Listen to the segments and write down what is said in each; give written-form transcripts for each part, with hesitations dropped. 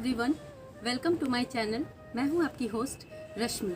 Everyone, welcome to my channel. मैं हूं आपकी होस्ट रश्मि।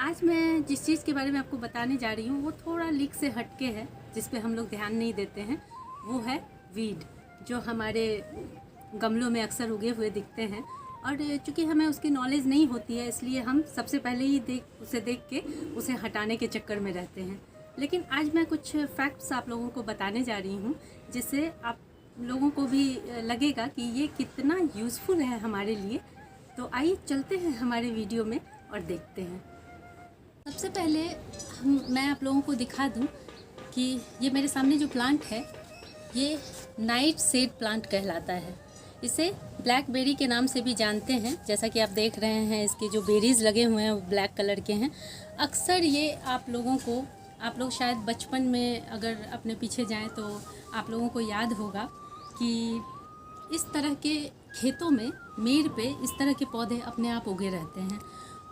आज मैं जिस चीज़ के बारे में आपको बताने जा रही हूं वो थोड़ा लीक से हटके है, जिस पे हम लोग ध्यान नहीं देते हैं। वो है वीड, जो हमारे गमलों में अक्सर उगे हुए दिखते हैं। और चूँकि हमें उसकी नॉलेज नहीं होती है, इसलिए हम सबसे पहले ही उसे देख के उसे हटाने के चक्कर में रहते हैं। लेकिन आज मैं कुछ फैक्ट्स आप लोगों को बताने जा रही हूँ, जिससे आप लोगों को भी लगेगा कि ये कितना यूज़फुल है हमारे लिए। तो आइए चलते हैं हमारे वीडियो में और देखते हैं। सबसे पहले मैं आप लोगों को दिखा दूं कि ये मेरे सामने जो प्लांट है ये नाइट शेड प्लांट कहलाता है। इसे ब्लैकबेरी के नाम से भी जानते हैं। जैसा कि आप देख रहे हैं, इसके जो बेरीज़ लगे हुए हैं वो ब्लैक कलर के हैं। अक्सर ये आप लोग शायद बचपन में अगर अपने पीछे जाएं तो आप लोगों को याद होगा कि इस तरह के खेतों में मेड़ पे इस तरह के पौधे अपने आप उगे रहते हैं।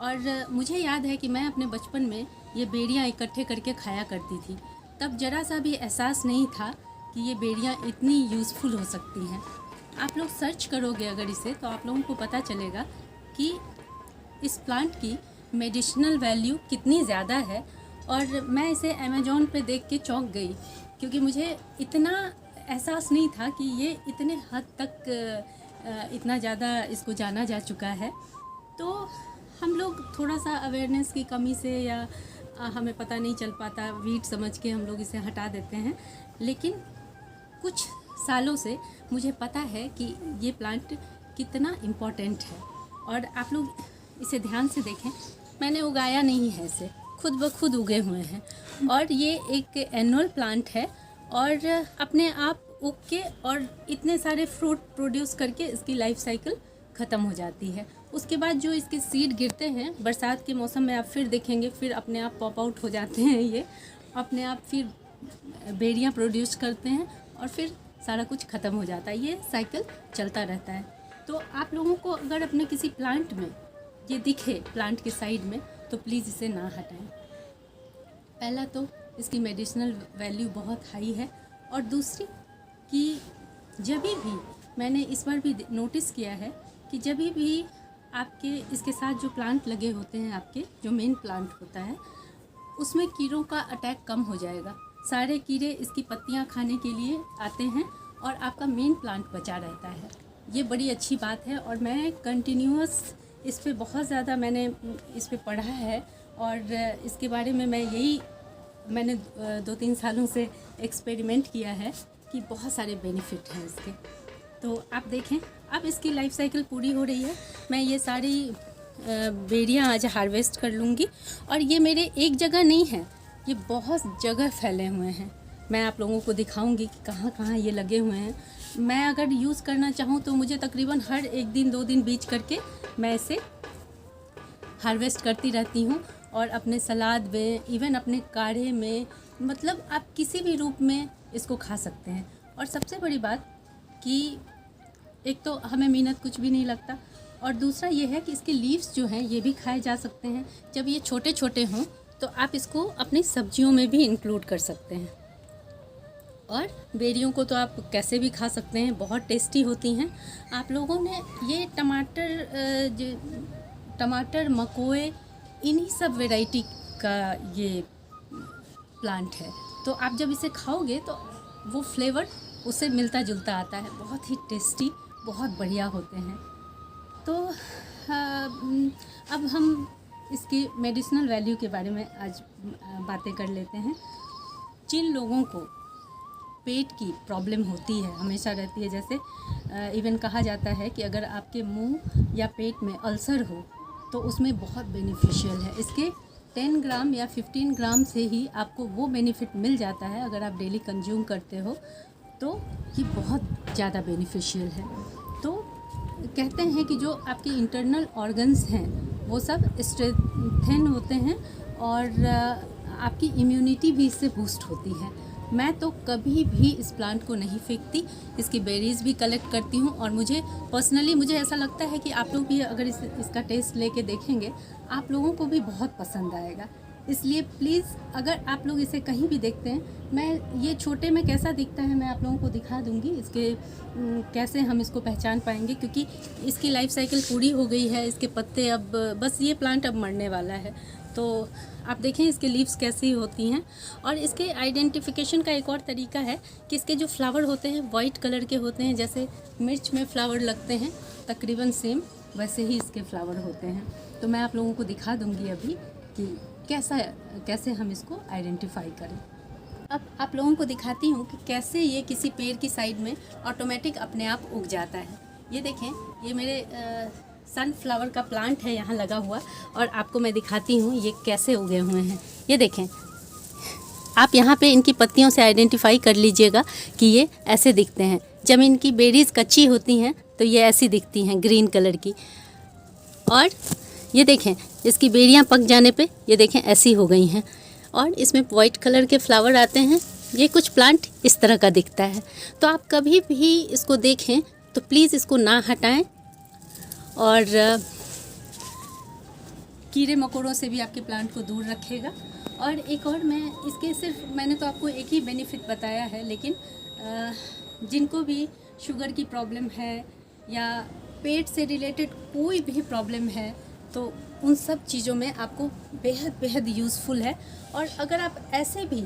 और मुझे याद है कि मैं अपने बचपन में ये बेरियां इकट्ठे करके खाया करती थी। तब ज़रा सा भी एहसास नहीं था कि ये बेरियां इतनी यूज़फुल हो सकती हैं। आप लोग सर्च करोगे अगर इसे, तो आप लोगों को पता चलेगा कि इस प्लांट की मेडिसिनल वैल्यू कितनी ज़्यादा है। और मैं इसे अमेज़ॉन पे देख के चौंक गई, क्योंकि मुझे इतना एहसास नहीं था कि ये इतने हद तक इतना ज़्यादा इसको जाना जा चुका है। तो हम लोग थोड़ा सा अवेयरनेस की कमी से या हमें पता नहीं चल पाता, वीड समझ के हम लोग इसे हटा देते हैं। लेकिन कुछ सालों से मुझे पता है कि ये प्लांट कितना इम्पोर्टेंट है। और आप लोग इसे ध्यान से देखें, मैंने उगाया नहीं है, इसे खुद ब खुद उगे हुए हैं। और ये एक एनुअल प्लांट है और अपने आप उग के और इतने सारे फ्रूट प्रोड्यूस करके इसकी लाइफ साइकिल ख़त्म हो जाती है। उसके बाद जो इसके सीड गिरते हैं बरसात के मौसम में, आप फिर देखेंगे, फिर अपने आप पॉप आउट हो जाते हैं। ये अपने आप फिर बेरियां प्रोड्यूस करते हैं और फिर सारा कुछ ख़त्म हो जाता है। ये साइकिल चलता रहता है। तो आप लोगों को अगर अपने किसी प्लांट में ये दिखे, प्लांट के साइड में, तो प्लीज़ इसे ना हटाएं। पहला तो इसकी मेडिसिनल वैल्यू बहुत हाई है, और दूसरी कि जब भी मैंने इस बार भी नोटिस किया है कि जब भी आपके इसके साथ जो प्लांट लगे होते हैं, आपके जो मेन प्लांट होता है, उसमें कीड़ों का अटैक कम हो जाएगा। सारे कीड़े इसकी पत्तियां खाने के लिए आते हैं और आपका मेन प्लांट बचा रहता है। ये बड़ी अच्छी बात है। और मैं कंटिन्यूअस इस पे बहुत ज़्यादा मैंने इस पे पढ़ा है, और इसके बारे में मैंने 2-3 सालों से एक्सपेरिमेंट किया है कि बहुत सारे बेनिफिट हैं इसके। तो आप देखें, अब इसकी लाइफ साइकिल पूरी हो रही है। मैं ये सारी बेरियां आज हार्वेस्ट कर लूँगी। और ये मेरे एक जगह नहीं है, ये बहुत जगह फैले हुए हैं। मैं आप लोगों को दिखाऊंगी कि कहाँ कहाँ ये लगे हुए हैं। मैं अगर यूज़ करना चाहूँ तो मुझे तकरीबन हर 1-2 दिन बीच करके मैं इसे हार्वेस्ट करती रहती हूँ। और अपने सलाद में, इवन अपने काढ़े में, मतलब आप किसी भी रूप में इसको खा सकते हैं। और सबसे बड़ी बात कि एक तो हमें मेहनत कुछ भी नहीं लगता, और दूसरा ये है कि इसके लीव्स जो हैं ये भी खाए जा सकते हैं। जब ये छोटे छोटे हों तो आप इसको अपनी सब्जियों में भी इंक्लूड कर सकते हैं। और बेरियों को तो आप कैसे भी खा सकते हैं, बहुत टेस्टी होती हैं। आप लोगों ने ये टमाटर, मकोए, इन्हीं सब वैरायटी का ये प्लांट है। तो आप जब इसे खाओगे तो वो फ्लेवर उससे मिलता जुलता आता है। बहुत ही टेस्टी, बहुत बढ़िया होते हैं। तो अब हम इसकी मेडिसिनल वैल्यू के बारे में आज बातें कर लेते हैं। जिन लोगों को पेट की प्रॉब्लम होती है, हमेशा रहती है, जैसे इवन कहा जाता है कि अगर आपके मुंह या पेट में अल्सर हो तो उसमें बहुत बेनिफिशियल है। इसके 10 ग्राम या 15 ग्राम से ही आपको वो बेनिफिट मिल जाता है। अगर आप डेली कंज्यूम करते हो तो ये बहुत ज़्यादा बेनिफिशियल है। तो कहते हैं कि जो आपके इंटरनल ऑर्गन्स हैं वो सब स्ट्रेंथन होते हैं, और आपकी इम्यूनिटी भी इससे बूस्ट होती है। मैं तो कभी भी इस प्लांट को नहीं फेंकती, इसकी बेरीज़ भी कलेक्ट करती हूँ। और मुझे ऐसा लगता है कि आप लोग भी अगर इसका टेस्ट लेके देखेंगे, आप लोगों को भी बहुत पसंद आएगा। इसलिए प्लीज़ अगर आप लोग इसे कहीं भी देखते हैं, मैं ये छोटे में कैसा दिखता है मैं आप लोगों को दिखा दूंगी। इसके कैसे हम इसको पहचान पाएंगे, क्योंकि इसकी लाइफ साइकिल पूरी हो गई है। इसके पत्ते अब बस ये प्लांट अब मरने वाला है। तो आप देखें इसके लीव्स कैसी होती हैं। और इसके आइडेंटिफिकेशन का एक और तरीका है कि इसके जो फ्लावर होते हैं वाइट कलर के होते हैं, जैसे मिर्च में फ्लावर लगते हैं तकरीबन सेम वैसे ही इसके फ्लावर होते हैं। तो मैं आप लोगों को दिखा दूंगी अभी कि कैसे हम इसको आइडेंटिफाई करें। अब आप लोगों को दिखाती हूँ कि कैसे ये किसी पेड़ की साइड में ऑटोमेटिक अपने आप उग जाता है। ये देखें, ये मेरे सनफ्लावर का प्लांट है यहाँ लगा हुआ, और आपको मैं दिखाती हूँ ये कैसे उगे हुए हैं। ये देखें, आप यहाँ पे इनकी पत्तियों से आइडेंटिफाई कर लीजिएगा कि ये ऐसे दिखते हैं। जब इनकी बेरीज कच्ची होती हैं तो ये ऐसी दिखती हैं ग्रीन कलर की, और ये देखें इसकी बेरियां पक जाने पे ये देखें ऐसी हो गई हैं, और इसमें वाइट कलर के फ्लावर आते हैं। ये कुछ प्लांट इस तरह का दिखता है। तो आप कभी भी इसको देखें तो प्लीज़ इसको ना हटाएं, और कीड़े मकोड़ों से भी आपके प्लांट को दूर रखेगा। और एक और मैंने तो आपको एक ही बेनिफिट बताया है, लेकिन जिनको भी शुगर की प्रॉब्लम है या पेट से रिलेटेड कोई भी प्रॉब्लम है तो उन सब चीज़ों में आपको बेहद बेहद यूज़फुल है। और अगर आप ऐसे भी,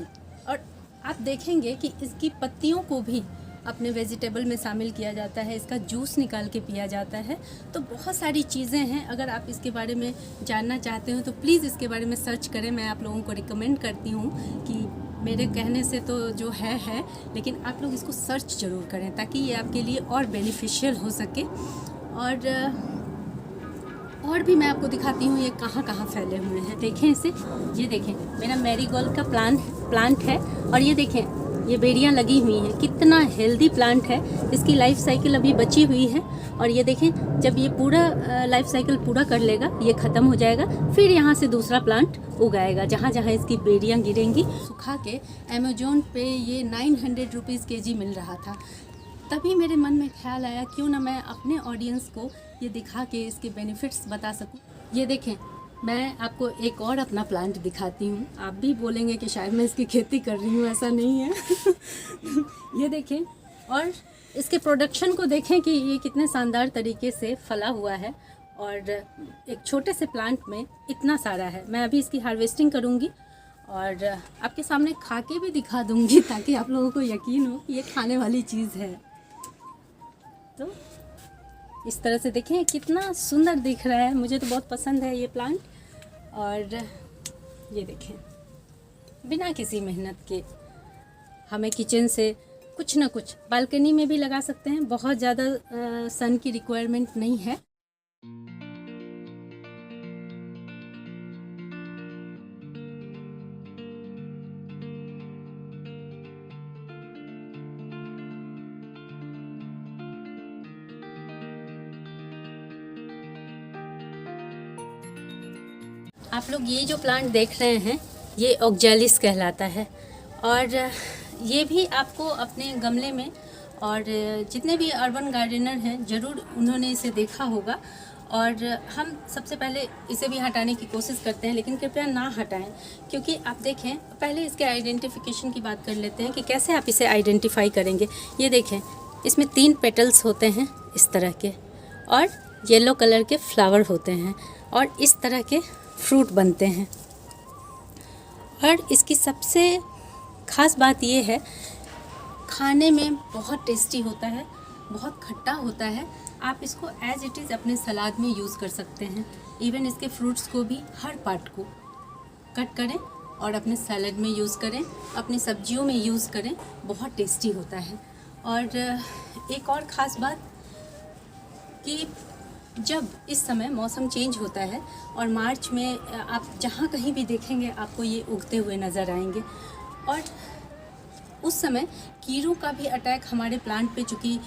और आप देखेंगे कि इसकी पत्तियों को भी अपने वेजिटेबल में शामिल किया जाता है, इसका जूस निकाल के पिया जाता है। तो बहुत सारी चीज़ें हैं। अगर आप इसके बारे में जानना चाहते हो तो प्लीज़ इसके बारे में सर्च करें। मैं आप लोगों को रिकमेंड करती हूँ कि मेरे कहने से तो जो है, लेकिन आप लोग इसको सर्च ज़रूर करें ताकि ये आपके लिए और बेनिफिशियल हो सके। और भी मैं आपको दिखाती हूँ ये कहाँ कहाँ फैले हुए हैं। देखें इसे, ये देखें मेरा मैरीगोल्ड का प्लांट है, और ये देखें ये बेरियां लगी हुई हैं। कितना हेल्दी प्लांट है। इसकी लाइफ साइकिल अभी बची हुई है, और ये देखें जब ये पूरा लाइफ साइकिल पूरा कर लेगा, ये ख़त्म हो जाएगा, फिर यहाँ से दूसरा प्लांट उगाएगा जहाँ जहाँ इसकी बेरियां गिरेंगी। सुखा के अमेज़ॉन पे ये 900 रुपीज़ केजी मिल रहा था। तभी मेरे मन में ख्याल आया क्यों ना मैं अपने ऑडियंस को ये दिखा के इसके बेनिफिट्स बता सकूं। ये देखें, मैं आपको एक और अपना प्लांट दिखाती हूँ। आप भी बोलेंगे कि शायद मैं इसकी खेती कर रही हूँ, ऐसा नहीं है। ये देखें, और इसके प्रोडक्शन को देखें कि ये कितने शानदार तरीके से फला हुआ है, और एक छोटे से प्लांट में इतना सारा है। मैं अभी इसकी हार्वेस्टिंग करूँगी और आपके सामने खा के भी दिखा दूँगी ताकि आप लोगों को यकीन हो कि ये खाने वाली चीज़ है। तो इस तरह से देखें कितना सुंदर दिख रहा है। मुझे तो बहुत पसंद है ये प्लांट। और ये देखें, बिना किसी मेहनत के हमें किचन से कुछ ना कुछ बालकनी में भी लगा सकते हैं। बहुत ज़्यादा सन की रिक्वायरमेंट नहीं है। आप लोग ये जो प्लांट देख रहे हैं ये ऑक्जालिस कहलाता है, और ये भी आपको अपने गमले में, और जितने भी अर्बन गार्डनर हैं ज़रूर उन्होंने इसे देखा होगा। और हम सबसे पहले इसे भी हटाने की कोशिश करते हैं, लेकिन कृपया ना हटाएं, क्योंकि आप देखें पहले इसके आइडेंटिफिकेशन की बात कर लेते हैं कि कैसे आप इसे आइडेंटिफाई करेंगे। ये देखें, इसमें 3 पेटल्स होते हैं इस तरह के, और येलो कलर के फ्लावर होते हैं, और इस तरह के फ्रूट बनते हैं। और इसकी सबसे ख़ास बात ये है, खाने में बहुत टेस्टी होता है, बहुत खट्टा होता है। आप इसको एज इट इज़ अपने सलाद में यूज़ कर सकते हैं। इवन इसके फ्रूट्स को भी हर पार्ट को कट करें और अपने सैलड में यूज़ करें, अपनी सब्जियों में यूज़ करें, बहुत टेस्टी होता है। और एक और ख़ास बात कि जब इस समय मौसम चेंज होता है और मार्च में आप जहाँ कहीं भी देखेंगे आपको ये उगते हुए नज़र आएंगे। और उस समय कीड़ों का भी अटैक हमारे प्लांट पे, चूँकि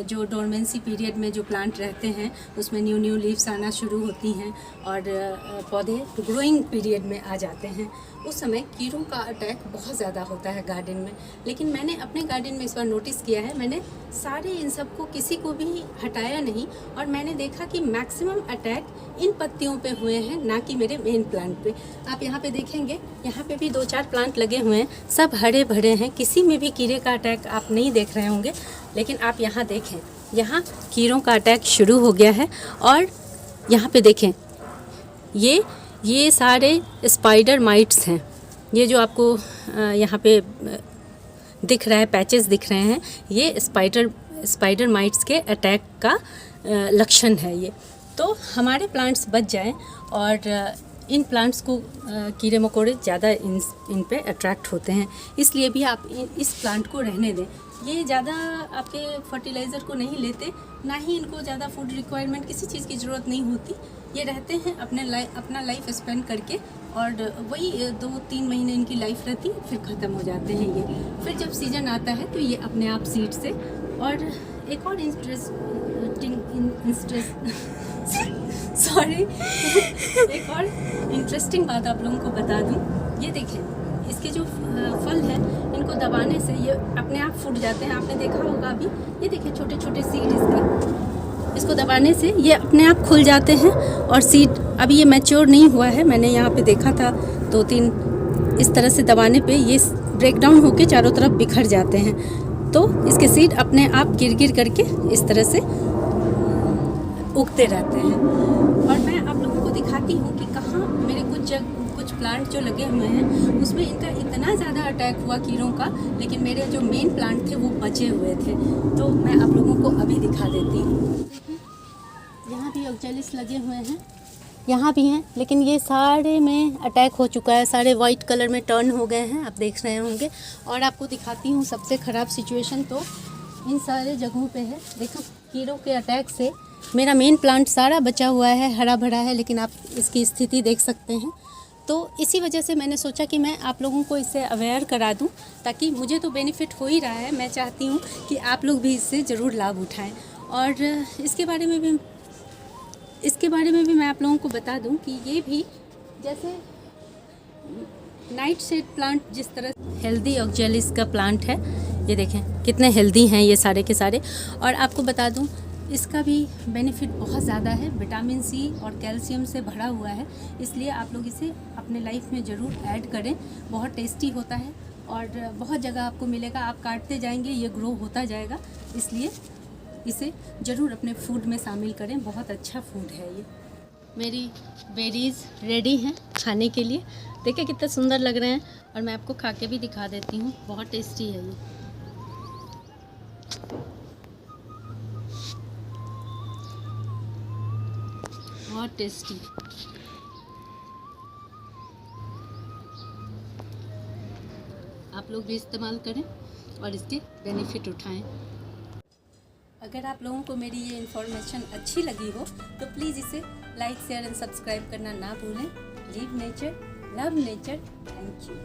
जो डोरमेंसी पीरियड में जो प्लांट रहते हैं उसमें न्यू लीव्स आना शुरू होती हैं और पौधे ग्रोइंग पीरियड में आ जाते हैं, उस समय कीड़ों का अटैक बहुत ज़्यादा होता है गार्डन में। लेकिन मैंने अपने गार्डन में इस बार नोटिस किया है, मैंने सारे इन सब को किसी को भी हटाया नहीं और मैंने देखा कि मैक्सिमम अटैक इन पत्तियों पे हुए हैं, ना कि मेरे मेन प्लांट पे। आप यहाँ पे देखेंगे, यहाँ पे भी 2-4 प्लांट लगे हुए हैं, सब हरे भरे हैं, किसी में भी कीड़े का अटैक आप नहीं देख रहे होंगे। लेकिन आप यहाँ देखें, यहाँ कीड़ों का अटैक शुरू हो गया है। और यहाँ पे देखें, ये सारे स्पाइडर माइट्स हैं। ये जो आपको यहाँ पे दिख रहा है, पैचेस दिख रहे हैं, ये स्पाइडर माइट्स के अटैक का लक्षण है ये। तो हमारे प्लांट्स बच जाएं और इन प्लांट्स को कीड़े मकोड़े ज़्यादा इन पे अट्रैक्ट होते हैं, इसलिए भी आप इस प्लांट को रहने दें। ये ज़्यादा आपके फर्टिलाइज़र को नहीं लेते, ना ही इनको ज़्यादा फूड रिक्वायरमेंट, किसी चीज़ की ज़रूरत नहीं होती। ये रहते हैं अपना लाइफ स्पेंड करके और वही 2-3 महीने इनकी लाइफ रहती है, फिर ख़त्म हो जाते हैं ये। फिर जब सीज़न आता है तो ये अपने आप सीड से। और एक और एक और इंटरेस्टिंग बात आप लोगों को बता दूं, ये देखें, इसके जो फल है इनको दबाने से ये अपने आप फूट जाते हैं। आपने देखा होगा अभी, ये देखिए छोटे छोटे सीड इसको दबाने से ये अपने आप खुल जाते हैं और सीड, अभी ये मैच्योर नहीं हुआ है, मैंने यहाँ पे देखा था 2-3, इस तरह से दबाने पे ये ब्रेक डाउन होके चारों तरफ बिखर जाते हैं। तो इसके सीड अपने आप गिर करके इस तरह से उगते रहते हैं। और मैं आप लोगों को दिखाती हूँ कि कहाँ मेरे कुछ प्लांट जो लगे हुए हैं उसमें इनका इतना ज़्यादा अटैक हुआ कीड़ों का, लेकिन मेरे जो मेन प्लांट थे वो बचे हुए थे। तो मैं आप लोगों को अभी दिखा देती हूँ। यहाँ भी ऑक्जेलिस लगे हुए हैं, यहाँ भी हैं, लेकिन ये सारे में अटैक हो चुका है, सारे वाइट कलर में टर्न हो गए हैं, आप देख रहे होंगे। और आपको दिखाती हूँ सबसे ख़राब सिचुएशन तो इन सारे जगहों पे है। देखो, कीड़ों के अटैक से मेरा मेन प्लांट सारा बचा हुआ है, हरा भरा है, लेकिन आप इसकी स्थिति देख सकते हैं। तो इसी वजह से मैंने सोचा कि मैं आप लोगों को इससे अवेयर करा दूं, ताकि मुझे तो बेनिफिट हो ही रहा है, मैं चाहती हूं कि आप लोग भी इससे ज़रूर लाभ उठाएं। और इसके बारे में भी मैं आप लोगों को बता दूं कि ये भी जैसे नाइट शेड प्लांट जिस तरह हेल्दी ऑक्जेलिस का प्लांट है, ये देखें कितने हेल्दी हैं ये सारे के सारे। और आपको बता दूं, इसका भी बेनिफिट बहुत ज़्यादा है, विटामिन सी और कैल्शियम से भरा हुआ है, इसलिए आप लोग इसे अपने लाइफ में ज़रूर ऐड करें। बहुत टेस्टी होता है और बहुत जगह आपको मिलेगा, आप काटते जाएंगे ये ग्रो होता जाएगा, इसलिए इसे ज़रूर अपने फूड में शामिल करें। बहुत अच्छा फूड है ये। मेरी बेरीज़ रेडी हैं खाने के लिए, देखिए कितने सुंदर लग रहे हैं। और मैं आपको खा के भी दिखा देती हूँ, बहुत टेस्टी है ये। बहुत टेस्टी। आप लोग भी इस्तेमाल करें और इसके बेनिफिट उठाएं। अगर आप लोगों को मेरी ये इन्फॉर्मेशन अच्छी लगी हो तो प्लीज़ इसे लाइक, शेयर एंड सब्सक्राइब करना ना भूलें। Live nature, love nature, thank you.